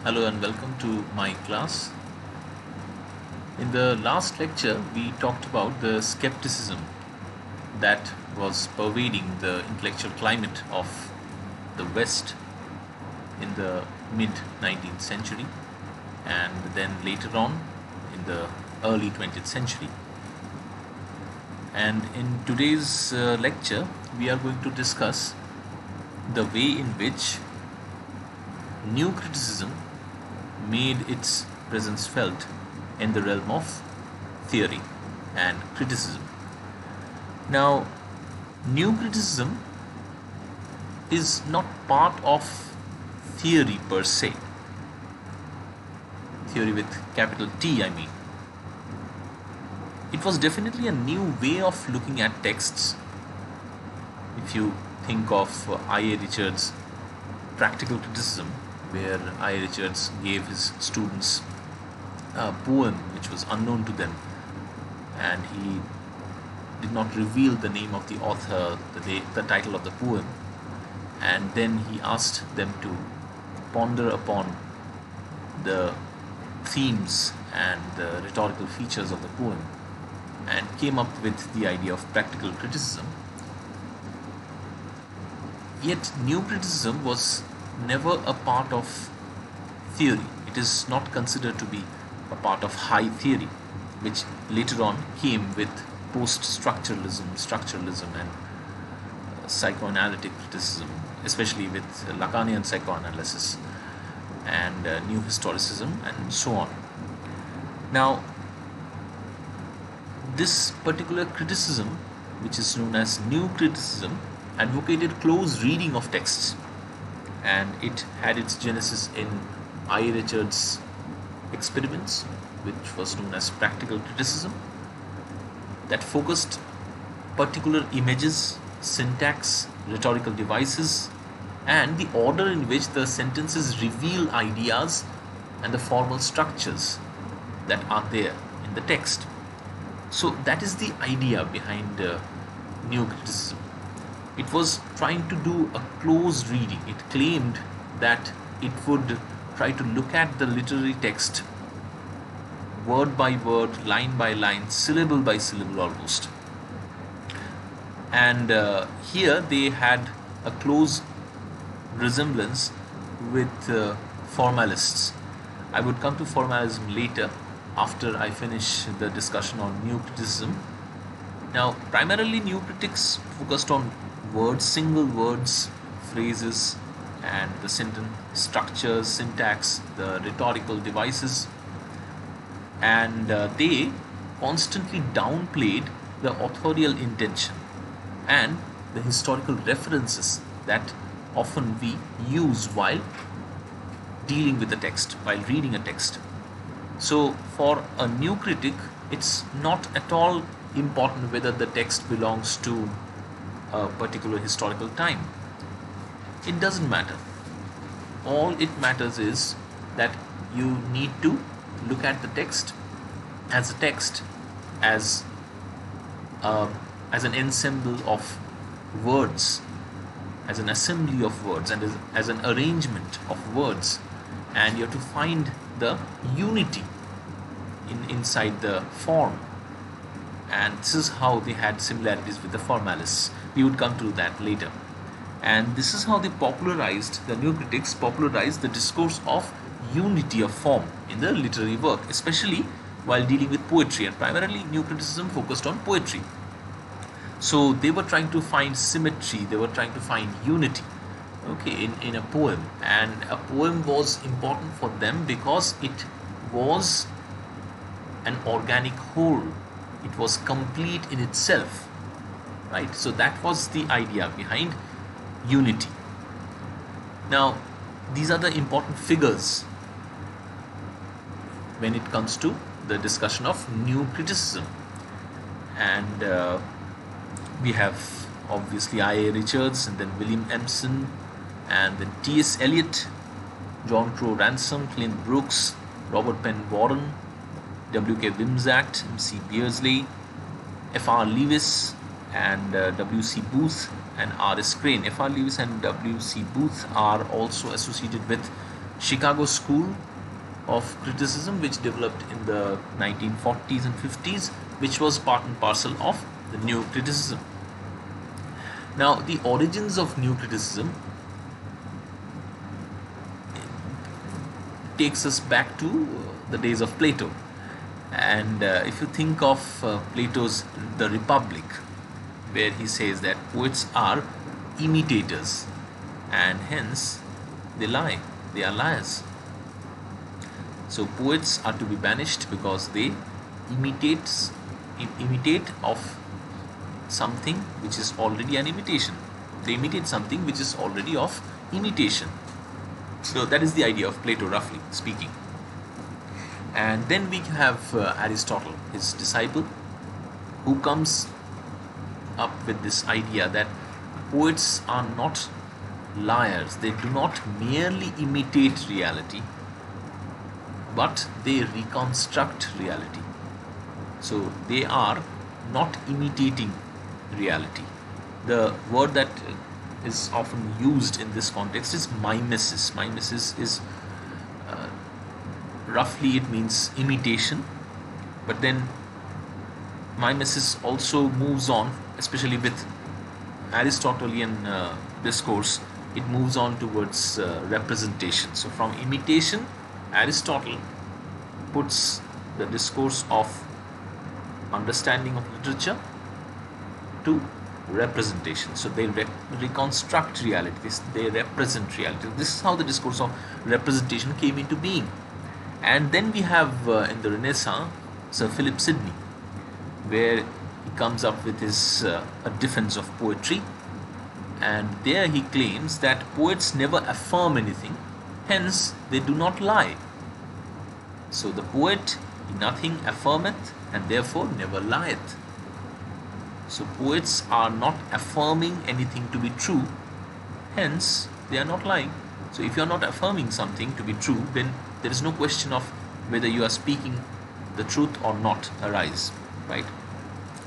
Hello and welcome to my class. In the last lecture, we talked about the skepticism that was pervading the intellectual climate of the West in the mid 19th century and then later on in the early 20th century. And in today's lecture, we are going to discuss the way in which new criticism made its presence felt in the realm of theory and criticism. Now, new criticism is not part of theory per se. Theory with capital T, I mean. It was definitely a new way of looking at texts. If you think of I.A. Richards' practical criticism, where I.A. Richards gave his students a poem which was unknown to them, and he did not reveal the name of the author, the title of the poem, and then he asked them to ponder upon the themes and the rhetorical features of the poem and came up with the idea of practical criticism. Yet new criticism was never a part of theory. It is not considered to be a part of high theory, which later on came with structuralism and psychoanalytic criticism, especially with Lacanian psychoanalysis and new historicism and so on. Now, this particular criticism, which is known as new criticism, advocated close reading of texts, and it had its genesis in I. Richards' experiments, which was known as practical criticism, that focused particular images, syntax, rhetorical devices, and the order in which the sentences reveal ideas and the formal structures that are there in the text. So that is the idea behind new criticism. It was trying to do a close reading. It claimed that it would try to look at the literary text word by word, line by line, syllable by syllable almost. And here they had a close resemblance with formalists. I would come to formalism later after I finish the discussion on new criticism. Now, primarily new critics focused on words, single words, phrases, and the sentence structures, syntax, the rhetorical devices, and they constantly downplayed the authorial intention and the historical references that often we use while dealing with the text, while reading a text. So for a new critic, it's not at all important whether the text belongs to a particular historical time. It doesn't matter. All it matters is that you need to look at the text, as an ensemble of words, as an assembly of words, and as an arrangement of words, and you have to find the unity inside the form. And this is how they had similarities with the formalists. We would come to that later. And this is how the new critics popularized the discourse of unity of form in the literary work, especially while dealing with poetry, and primarily new criticism focused on poetry. So they were trying to find symmetry, they were trying to find unity, in a poem. And a poem was important for them because it was an organic whole. It was complete in itself, right? So that was the idea behind unity. Now, these are the important figures when it comes to the discussion of new criticism. And we have obviously I.A. Richards, and then William Emerson, and then T.S. Eliot, John Crowe Ransom, Clint Brooks, Robert Penn Warren, W.K. Wimsatt, M.C. Beardsley, F.R. Lewis, and W.C. Booth and R.S. Crane. F.R. Lewis and W.C. Booth are also associated with Chicago School of Criticism, which developed in the 1940s and 50s, which was part and parcel of the New Criticism. Now, the origins of New Criticism takes us back to the days of Plato. And if you think of Plato's The Republic, where he says that poets are imitators and hence they lie, they are liars. So poets are to be banished because they imitate of something which is already an imitation. They imitate something which is already of imitation. So that is the idea of Plato, roughly speaking. And then we have Aristotle, his disciple, who comes up with this idea that poets are not liars. They do not merely imitate reality, but they reconstruct reality. So they are not imitating reality. The word that is often used in this context is mimesis. Mimesis is roughly, it means imitation, but then mimesis also moves on, especially with Aristotelian discourse, it moves on towards representation. So from imitation, Aristotle puts the discourse of understanding of literature to representation. So they reconstruct reality, they represent reality. This is how the discourse of representation came into being. And then we have in the Renaissance Sir Philip Sidney, where he comes up with his a defense of poetry, and there he claims that poets never affirm anything, hence they do not lie. So the poet nothing affirmeth, and therefore never lieth. So poets are not affirming anything to be true, hence they are not lying. So if you are not affirming something to be true, then there is no question of whether you are speaking the truth or not arise, right?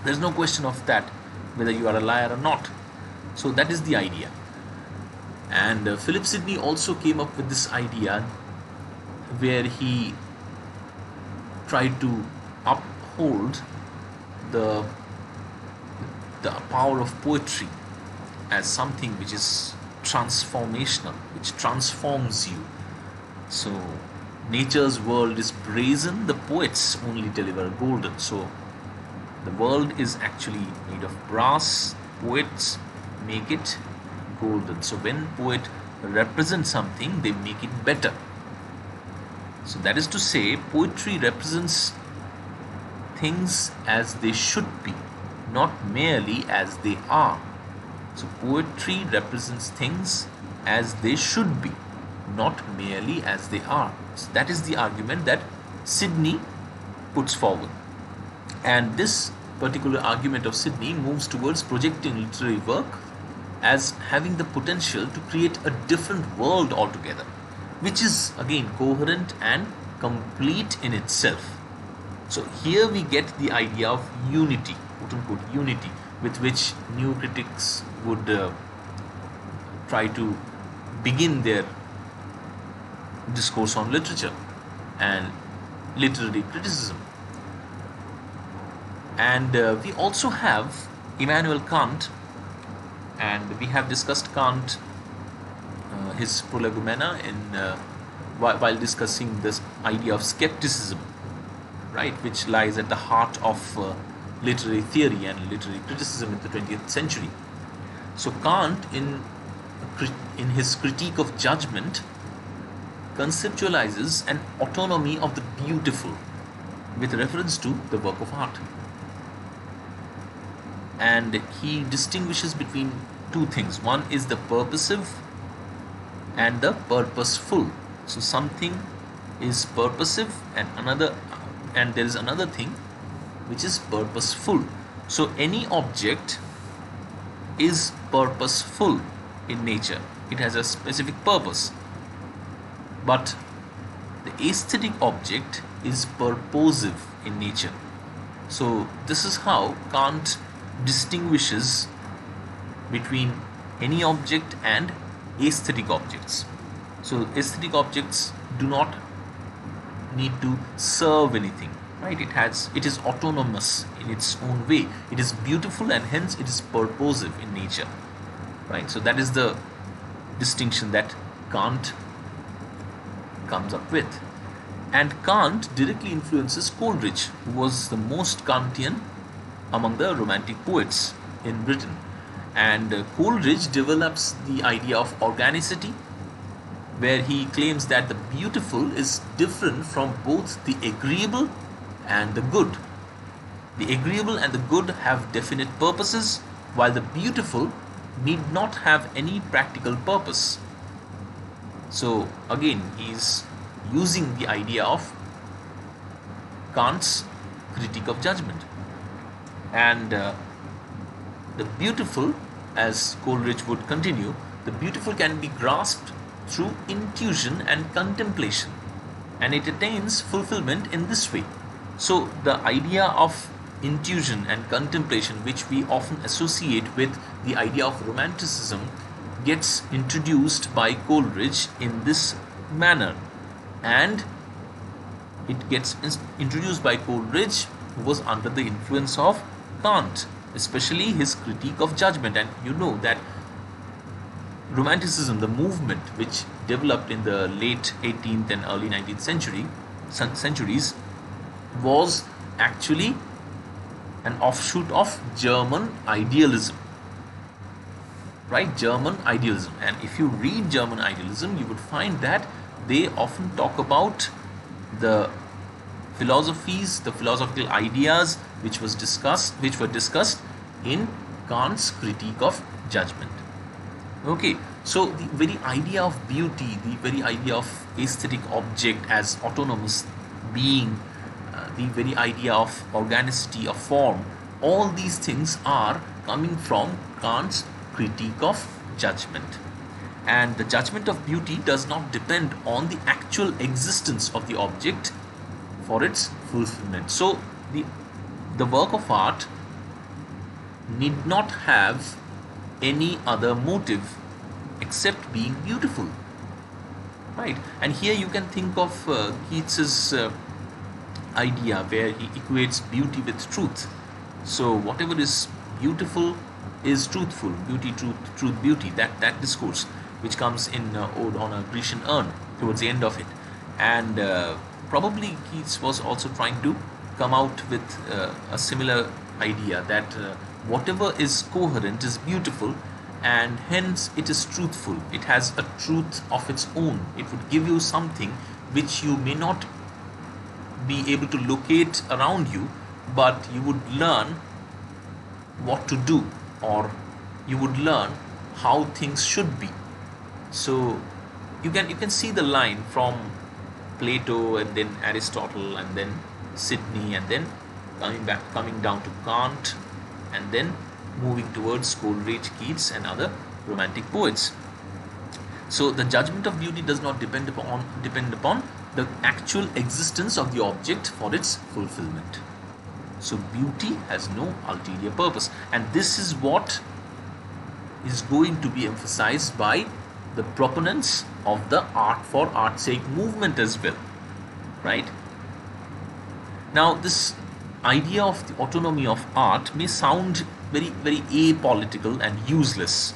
There is no question of that, whether you are a liar or not. So that is the idea. And Philip Sidney also came up with this idea where he tried to uphold the power of poetry as something which is transformational, which transforms you. So nature's world is brazen, the poets only deliver golden. So the world is actually made of brass, poets make it golden. So when poet represents something, they make it better. So that is to say, poetry represents things as they should be, not merely as they are. So poetry represents things as they should be, not merely as they are. So that is the argument that Sidney puts forward. And this particular argument of Sidney moves towards projecting literary work as having the potential to create a different world altogether, which is again coherent and complete in itself. So here we get the idea of unity, quote unquote unity, with which new critics would try to begin their discourse on literature and literary criticism. And we also have Immanuel Kant, and we have discussed Kant, his Prolegomena, while discussing this idea of skepticism, right, which lies at the heart of literary theory and literary criticism in the 20th century. So Kant, in his critique of judgment, conceptualizes an autonomy of the beautiful with reference to the work of art. And he distinguishes between two things. One is the purposive and the purposeful. So something is purposive and there is another thing which is purposeful. So any object is purposeful in nature. It has a specific purpose. But the aesthetic object is purposive in nature. So this is how Kant distinguishes between any object and aesthetic objects. So aesthetic objects do not need to serve anything, right? It is autonomous in its own way. It is beautiful and hence it is purposive in nature, right? So that is the distinction that Kant comes up with. And Kant directly influences Coleridge, who was the most Kantian among the Romantic poets in Britain. And Coleridge develops the idea of organicity, where he claims that the beautiful is different from both the agreeable and the good. The agreeable and the good have definite purposes, while the beautiful need not have any practical purpose. So, again, he's using the idea of Kant's critique of judgment. And the beautiful, as Coleridge would continue, the beautiful can be grasped through intuition and contemplation, and it attains fulfillment in this way. So, the idea of intuition and contemplation, which we often associate with the idea of romanticism, gets introduced by Coleridge in this manner, and it gets introduced by Coleridge, who was under the influence of Kant, especially his critique of judgment. And you know that Romanticism, the movement which developed in the late 18th and early 19th centuries, was actually an offshoot of German idealism. Right? German idealism. And if you read German idealism, you would find that they often talk about the philosophies, the philosophical ideas which were discussed in Kant's critique of judgment. Okay, so the very idea of beauty, the very idea of aesthetic object as autonomous being, the very idea of organicity of form, all these things are coming from Kant's critique of judgment. And the judgment of beauty does not depend on the actual existence of the object for its fulfillment. So the work of art need not have any other motive except being beautiful, right? And here you can think of Keats's idea where he equates beauty with truth. So whatever is beautiful is truthful. Beauty, truth, beauty. That discourse which comes in Ode on a Grecian Urn towards the end of it. And probably Keats was also trying to come out with a similar idea that whatever is coherent is beautiful, and hence it is truthful. It has a truth of its own. It would give you something which you may not be able to locate around you, but you would learn what to do, or you would learn how things should be. So you can see the line from Plato and then Aristotle and then Sidney and then coming down to Kant and then moving towards Coleridge, Keats and other romantic poets. So the judgment of beauty does not depend upon the actual existence of the object for its fulfillment. So beauty has no ulterior purpose, and this is what is going to be emphasized by the proponents of the art for art's sake movement as well, right? Now this idea of the autonomy of art may sound very apolitical and useless.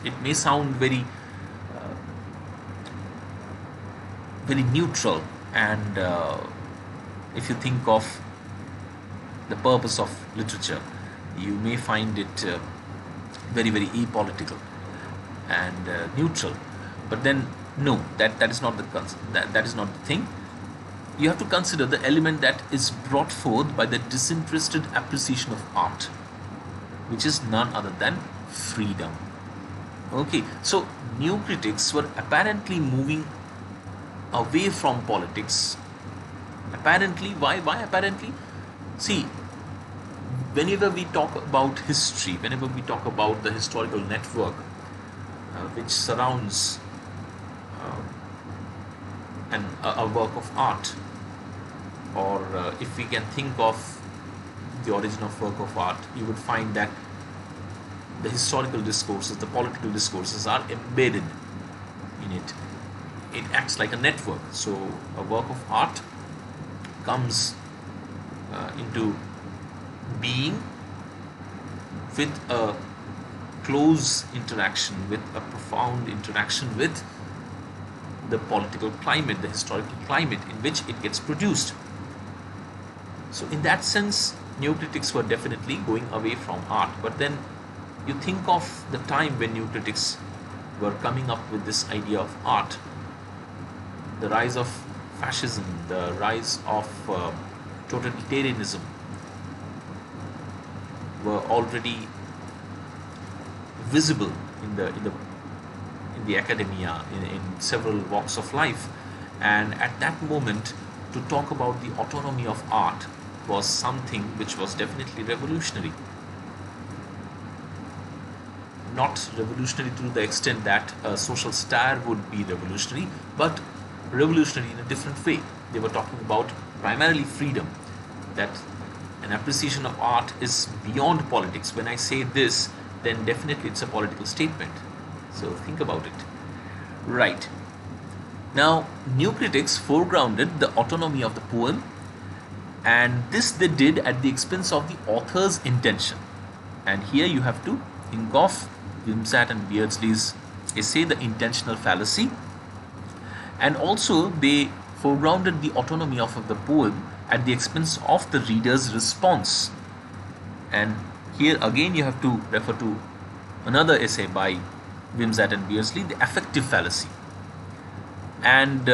It may sound very neutral, and if you think of the purpose of literature, you may find it very apolitical and neutral. But then no, that is not that is not the thing. You have to consider the element that is brought forth by the disinterested appreciation of art, which is none other than freedom. Okay, so new critics were apparently moving away from politics. Apparently, why apparently? See, whenever we talk about history, whenever we talk about the historical network which surrounds a work of art, or if we can think of the origin of work of art, you would find that the historical discourses, the political discourses are embedded in it. it acts like a network. So a work of art comes into being with a close interaction, with a profound interaction with the political climate, the historical climate in which it gets produced. So in that sense, neocritics were definitely going away from art. But then you think of the time when neocritics were coming up with this idea of art, the rise of fascism, the rise of totalitarianism were already visible in the academia, in several walks of life. And at that moment, to talk about the autonomy of art was something which was definitely revolutionary. Not revolutionary to the extent that a social star would be revolutionary, but revolutionary in a different way. They were talking about primarily freedom, that an appreciation of art is beyond politics. When I say this, then definitely it's a political statement. So think about it. Right. Now, new critics foregrounded the autonomy of the poem, and this they did at the expense of the author's intention. And here you have to think of Wimsatt and Beardsley's essay, The Intentional Fallacy. And also, they foregrounded the autonomy of the poem at the expense of the reader's response. And here again, you have to refer to another essay by Wimsatt and Beardsley, The Affective Fallacy. And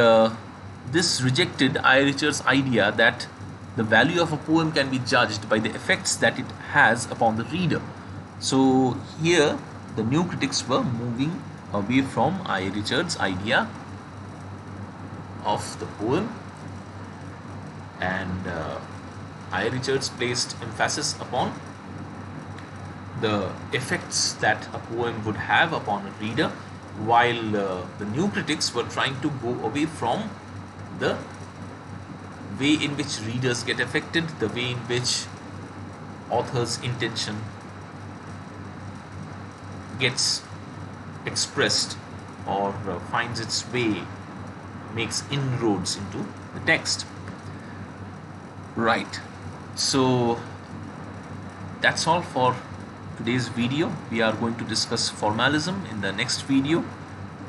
this rejected I. Richard's idea that the value of a poem can be judged by the effects that it has upon the reader. So here, the new critics were moving away from I. Richard's idea of the poem, and I. Richards placed emphasis upon the effects that a poem would have upon a reader, while the new critics were trying to go away from the way in which readers get affected, the way in which author's intention gets expressed or finds its way, makes inroads into the text. Right. So that's all for today's video. We are going to discuss formalism in the next video,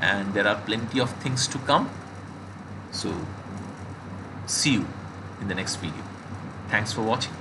and there are plenty of things to come. So see you in the next video. Thanks for watching.